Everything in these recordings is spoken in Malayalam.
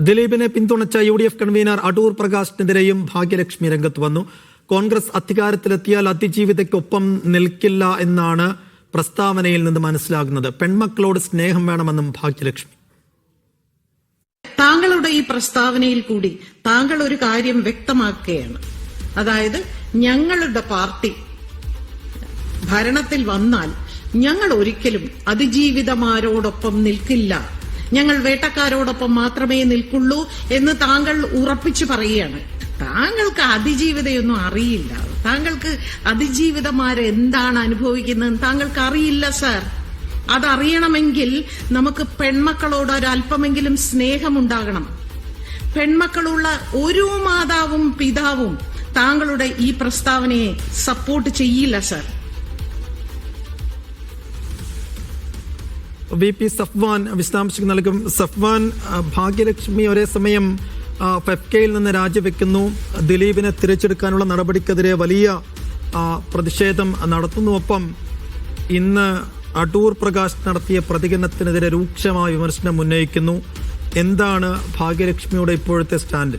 ദിലീപിനെ പിന്തുണച്ച UDF കൺവീനർ അടൂർ പ്രകാശിനെതിരെയും ഭാഗ്യലക്ഷ്മി രംഗത്ത് വന്നു. കോൺഗ്രസ് അധികാരത്തിലെത്തിയാൽ അതിജീവിതയ്ക്കൊപ്പം നിൽക്കില്ല എന്നാണ് പ്രസ്താവനയിൽ നിന്ന് മനസ്സിലാകുന്നത്. പെൺമക്കളോട് സ്നേഹം വേണമെന്നും ഭാഗ്യലക്ഷ്മി. താങ്കളുടെ ഈ പ്രസ്താവനയിൽ കൂടി താങ്കൾ ഒരു കാര്യം വ്യക്തമാക്കുകയാണ്. അതായത് ഞങ്ങളുടെ പാർട്ടി ഭരണത്തിൽ വന്നാൽ ഞങ്ങൾ ഒരിക്കലും അതിജീവിതമാരോടൊപ്പം നിൽക്കില്ല, ഞങ്ങൾ വേട്ടക്കാരോടൊപ്പം മാത്രമേ നിൽക്കുള്ളൂ എന്ന് താങ്കൾ ഉറപ്പിച്ചു പറയുകയാണ്. താങ്കൾക്ക് അതിജീവിതയൊന്നും അറിയില്ല. താങ്കൾക്ക് അതിജീവിതമാരെന്താണ് അനുഭവിക്കുന്നതെന്ന് താങ്കൾക്ക് അറിയില്ല സർ. അതറിയണമെങ്കിൽ നമുക്ക് പെൺമക്കളോട് ഒരല്പമെങ്കിലും സ്നേഹമുണ്ടാകണം. പെൺമക്കളുള്ള ഒരു മാതാവും പിതാവും താങ്കളുടെ ഈ പ്രസ്താവനയെ സപ്പോർട്ട് ചെയ്യില്ല സർ. VP സഫ്വാൻ വിശദാംശങ്ങൾ നൽകും. സഫ്വാൻ, ഭാഗ്യലക്ഷ്മി ഒരേ സമയം ഫെഫ്കയിൽ നിന്ന് രാജിവെക്കുന്നു, ദിലീപിനെ തിരിച്ചെടുക്കാനുള്ള നടപടിക്കെതിരെ വലിയ പ്രതിഷേധം നടത്തുന്നു. ഒപ്പം ഇന്ന് അടൂർ പ്രകാശ് നടത്തിയ പ്രതികരണത്തിനെതിരെ രൂക്ഷമായ വിമർശനം ഉന്നയിക്കുന്നു. എന്താണ് ഭാഗ്യലക്ഷ്മിയുടെ ഇപ്പോഴത്തെ സ്റ്റാൻഡ്?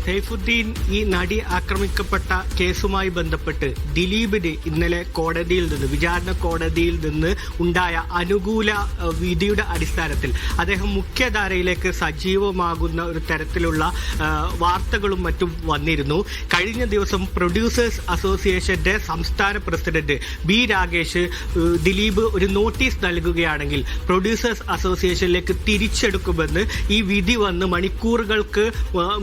സൈഫുദ്ദീൻ ഈ നടി ആക്രമിക്കപ്പെട്ട കേസുമായി ബന്ധപ്പെട്ട് ദിലീപിന് ഇന്നലെ കോടതിയിൽ നിന്ന്, വിചാരണ കോടതിയിൽ നിന്ന് ഉണ്ടായ അനുകൂല വിധിയുടെ അടിസ്ഥാനത്തിൽ അദ്ദേഹം മുഖ്യധാരയിലേക്ക് സജീവമാകുന്ന ഒരു തരത്തിലുള്ള വാർത്തകളും മറ്റും വന്നിരുന്നു. കഴിഞ്ഞ ദിവസം പ്രൊഡ്യൂസേഴ്സ് അസോസിയേഷന്റെ സംസ്ഥാന പ്രസിഡന്റ് B. രാഗേഷ് ദിലീപ് ഒരു നോട്ടീസ് നൽകുകയാണെങ്കിൽ പ്രൊഡ്യൂസേഴ്സ് അസോസിയേഷനിലേക്ക് തിരിച്ചെടുക്കുമെന്ന് ഈ വിധി വന്ന്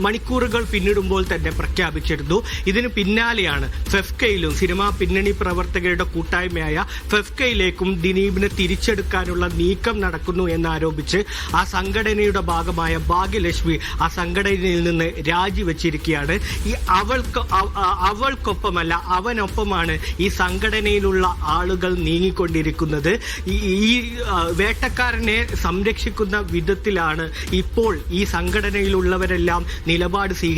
മണിക്കൂറുകൾ പിന്നിടുമ്പോൾ തന്നെ പ്രഖ്യാപിച്ചിരുന്നു. ഇതിന് പിന്നാലെയാണ് ഫെഫ്കയിലും സിനിമാ പിന്നണി പ്രവർത്തകരുടെ കൂട്ടായ്മയായ ഫെഫ്കയിലേക്കും ദിലീപിനെ തിരിച്ചെടുക്കാനുള്ള നീക്കം നടക്കുന്നു എന്നാരോപിച്ച് ആ സംഘടനയുടെ ഭാഗമായ ഭാഗ്യലക്ഷ്മി ആ സംഘടനയിൽ നിന്ന് രാജിവെച്ചിരിക്കുകയാണ്. ഈ അവൾക്കൊപ്പമല്ല അവനൊപ്പമാണ് ഈ സംഘടനയിലുള്ള ആളുകൾ നീങ്ങിക്കൊണ്ടിരിക്കുന്നത്. ഈ വേട്ടക്കാരനെ സംരക്ഷിക്കുന്ന വിധത്തിലാണ് ഇപ്പോൾ ഈ സംഘടനയിലുള്ളവരെല്ലാം നിലപാട് സ്വീകരിക്കുന്നത്.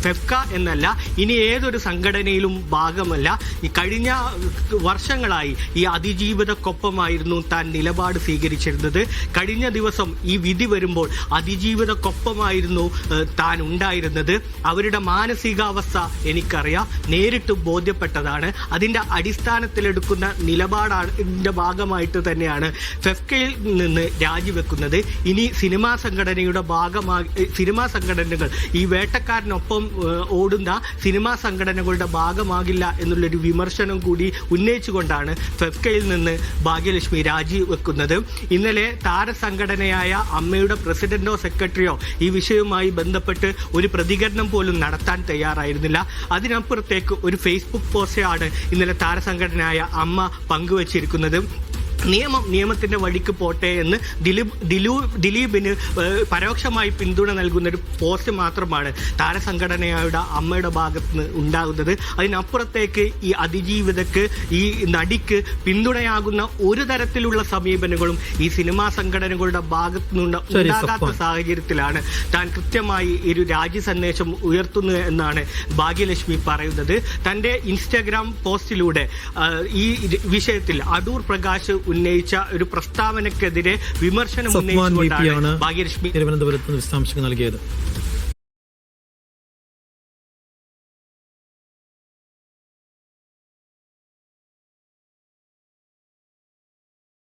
ഫെഫ്ക എന്നല്ല, ഇനി ഏതൊരു സംഘടനയിലും ഭാഗമല്ല. ഈ കഴിഞ്ഞ വർഷങ്ങളായി ഈ അതിജീവിതക്കൊപ്പമായിരുന്നു താൻ നിലപാട് സ്വീകരിച്ചിരുന്നത്. കഴിഞ്ഞ ദിവസം ഈ വിധി വരുമ്പോൾ അതിജീവിതക്കൊപ്പമായിരുന്നു താൻ ഉണ്ടായിരുന്നത്. അവരുടെ മാനസികാവസ്ഥ എനിക്കറിയാം, നേരിട്ട് ബോധ്യപ്പെട്ടതാണ്. അതിന്റെ അടിസ്ഥാനത്തിലെടുക്കുന്ന നിലപാടിന്റെ ഭാഗമായിട്ട് തന്നെയാണ് ഫെഫ്കയിൽ നിന്ന് രാജിവെക്കുന്നത്. ഇനി സിനിമാ സംഘടനകൾ ഈ വേട്ടക്കാരനൊപ്പം ഓടുന്ന സിനിമാ സംഘടനകളുടെ ഭാഗമാകില്ല എന്നുള്ളൊരു വിമർശനം കൂടി ഉന്നയിച്ചുകൊണ്ടാണ് ഫെഫ്കയിൽ നിന്ന് ഭാഗ്യലക്ഷ്മി രാജിവെക്കുന്നത്. ഇന്നലെ താരസംഘടനയായ അമ്മയുടെ പ്രസിഡന്റോ സെക്രട്ടറിയോ ഈ വിഷയവുമായി ബന്ധപ്പെട്ട് ഒരു പ്രതികരണം പോലും നടത്താൻ തയ്യാറായിരുന്നില്ല. അതിനപ്പുറത്തേക്ക് ഒരു ഫേസ്ബുക്ക് പോസ്റ്റാണ് ഇന്നലെ താരസംഘടനയായ അമ്മ പങ്കുവച്ചിരിക്കുന്നത്. നിയമത്തിന്റെ വഴിക്ക് പോട്ടെ എന്ന് ദിലീപിന് പരോക്ഷമായി പിന്തുണ നൽകുന്ന ഒരു പോസ്റ്റ് മാത്രമാണ് താരസംഘടനയുടെ അമ്മയുടെ ഭാഗത്ത് നിന്ന് ഉണ്ടാകുന്നത്. അതിനപ്പുറത്തേക്ക് ഈ അതിജീവിതക്ക്, ഈ നടിക്ക് പിന്തുണയാകുന്ന ഒരു തരത്തിലുള്ള സമീപനങ്ങളും ഈ സിനിമാ സംഘടനകളുടെ ഭാഗത്തു നിന്ന് ഉണ്ടാകാത്ത സാഹചര്യത്തിലാണ് താൻ കൃത്യമായി ഒരു രാജി സന്ദേശം ഉയർത്തുന്നത് എന്നാണ് ഭാഗ്യലക്ഷ്മി പറയുന്നത്. തന്റെ ഇൻസ്റ്റാഗ്രാം പോസ്റ്റിലൂടെ ഈ വിഷയത്തിൽ അടൂർ പ്രകാശ് ഉന്നയിച്ച ഒരു പ്രസ്താവനക്കെതിരെ വിമർശനം ഉന്നയിച്ചുകൊണ്ടാണ് ഭാഗ്യലക്ഷ്മി തിരുവനന്തപുരത്ത് വിശദാംശങ്ങൾ നൽകിയത്.